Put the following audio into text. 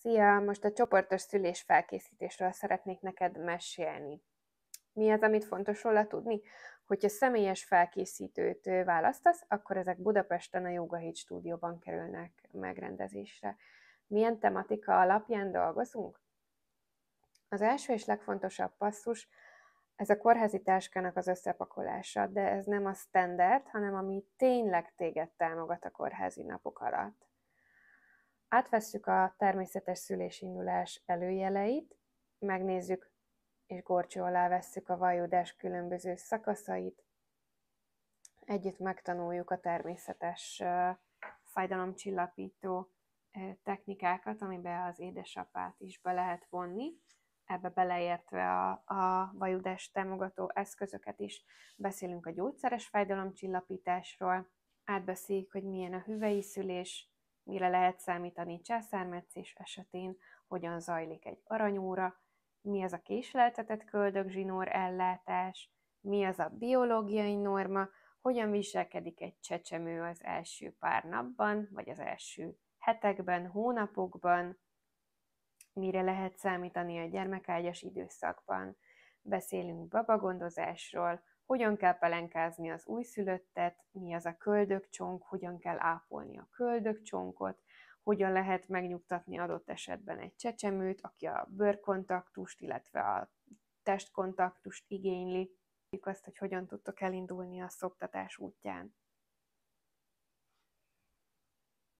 Szia! Most a csoportos szülés felkészítésről szeretnék neked mesélni. Mi az, amit fontos róla tudni? Hogyha személyes felkészítőt választasz, akkor ezek Budapesten a Yoga Hit stúdióban kerülnek megrendezésre. Milyen tematika alapján dolgozunk? Az első és legfontosabb passzus, ez a kórházi táskának az összepakolása, de ez nem a standard, hanem ami tényleg téged támogat a kórházi napok alatt. Átvesszük a természetes szülésindulás előjeleit, megnézzük és górcső alá vesszük a vajudás különböző szakaszait, együtt megtanuljuk a természetes fájdalomcsillapító technikákat, amiben az édesapát is be lehet vonni, ebbe beleértve a vajudás támogató eszközöket is. Beszélünk a gyógyszeres fájdalomcsillapításról, átbeszéljük, hogy milyen a hüvei szülés, mire lehet számítani császármetszés esetén, hogyan zajlik egy aranyóra, mi az a késleltetett köldögzsinór ellátás, mi az a biológiai norma, hogyan viselkedik egy csecsemő az első pár napban, vagy az első hetekben, hónapokban, mire lehet számítani a gyermekágyas időszakban. Beszélünk babagondozásról, hogyan kell pelenkázni az újszülöttet, mi az a köldökcsonk, hogyan kell ápolni a köldökcsonkot, hogyan lehet megnyugtatni adott esetben egy csecsemőt, aki a bőrkontaktust, illetve a testkontaktust igényli. Azt, hogy hogyan tudtok elindulni a szoptatás útján.